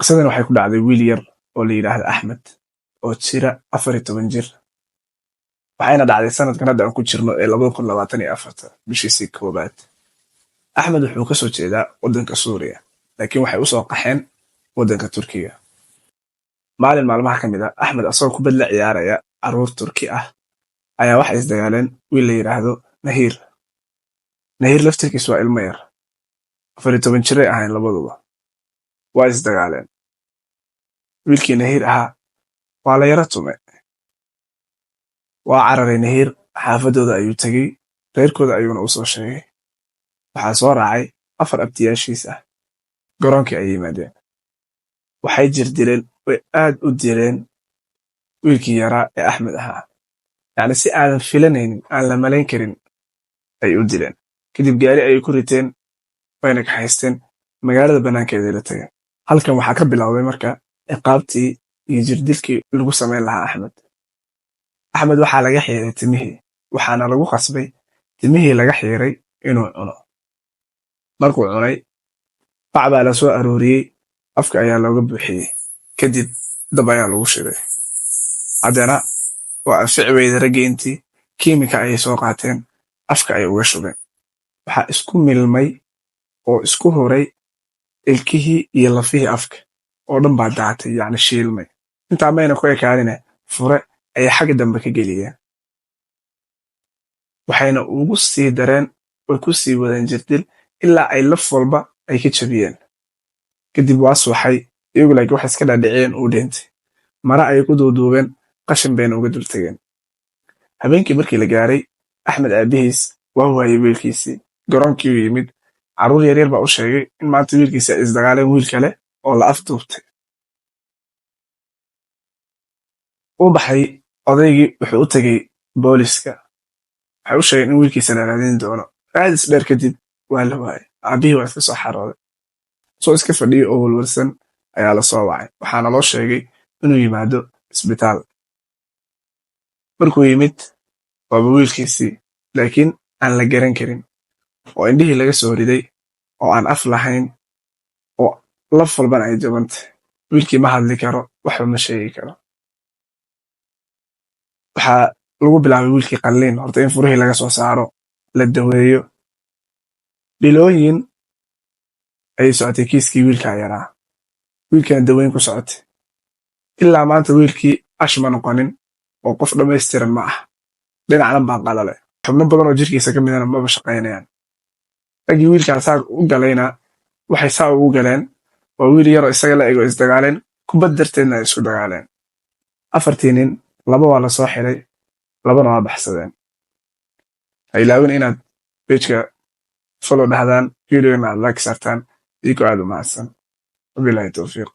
qisadan waxay ku dhacday wiil yar oo la yidhaahdo Axmed oo jira 14 jir. Waxayna dhacday sanadkan hadda aan ku jirno ee 2024 bishiisii koobaad. Axmed wuxuu ka soo jeedaa waddanka Suuriya, laakiin waxay u soo qaxeen waddanka Turkiga. Maalin maalmaha ka mid ah, Axmed asagoo kubad la ciyaaraya carruur Turki ah ayaa waxay isdagaaleen wiil la yidhaahdo Nahiir. Nahiir laftirkiisu waa ilmo yar, 14 jiray ahayn labaduba. Waa isdagaaleen. wiilkii Nahiir ahaa waa la yara tume. Waa cararay Nahiir, xaafadooda ayuu tegey, reerkooda ayuuna u soo sheegay. Waxaa soo raacay 4 abtiyaashiis ah. Garoonkii ay yimaadeen. Waxay jirdileen, way aad u dileen wiilkii yaraa ee Axmed ahaa. Yacni si aadan filanaynin, aan la malayn karin ay u dileen. Kadib gaari ayay ku riteen, wayna kaxaysteen, magaalada bannaankeeda la tageen. Halkan waxaa ka bilowday marka ciqaabtii iyo jirdilkii lagu samayn lahaa Axmed. Axmed waxaa laga xiiray timihii, waxaana lagu qasbay timihii laga xiiray inuu cuno. Markuu cunay, bac baa la soo arooriyey, afka ayaa looga buuxiyey. Kadib dab ayaa lagu shiday. Haddana waa anfici weyday raggii intii kiimika ayay soo qaateen, afka ayay uga shubeen. Waxaa isku milmay oo isku huray ilkihii iyo lafihii afka oo dhan baa daatay, yacni shiilmay. Intaa mayna ku ekaanine fure ayay xagga dambe ka geliyeen. Waxayna ugu sii dareen, way ku sii wadeen jirdil ilaa ay laf walba ay ka jabiyeen. Kadib waa suuxay, iyagu laakiin waxay iska dhaadhiciyeen uu dhintay. Mara ayay ku duuduubeen, qashin bayna uga dul tageen. Habeenkii markii la gaaray, Axmed aabihiis waa waayey wiilkiisii. Garoonkii u yimid, carruur yaryar baa u sheegay in maanta wiilkiisi ay isdagaaleen wiil kale oo la afduubtay. Uu baxay, odaygii wuxuu u tegey booliska. Waxay u sheegeen in wiilkiisa la raadin doono. Raadis dheer kadib waa la waayey. Aabihii waa iska soo xarooday. Soo iska fadhiyo oo walwalsan ayaa la soo wacay. Waxaana loo sheegay inuu yimaado isbitaal. Markuu yimid, waaba wiilkiisii, laakiin aan la garan karin, oo indhihii laga soo riday, oo aan af lahayn, oo laf walbana ay jabantay. Wiilkii ma hadli karo, waxba ma sheegi karo. Waxaa lagu bilaabay wiilkii qalliin, horta in furihii laga soo saaro, la daweeyo. Bilooyin ayay socotay kiiskii wiilkaa yaraa. Wiilkana daweyn ku socotay. Ilaa maanta wiilkii ash ma noqonin, oo qof dhammaystiran ma ah. Dhinacna baa qalale. Xubno badan oo jirkiisa ka midana maba shaqaynayaan. Raggii wiilkaan saa u galayna waxay saa ugu galeen, waa wiil yaroo isaga la ego isdagaaleen, kubad darteedna ay isku dagaaleen. 4 nin, 2 waa la soo xiray, 2na waa baxsadeen. Ha ilaawin inaad page-ka follow dhahdaan, videogana aad like saartaan, idinku aad u mahadsan. Wabillahi tawfiiq.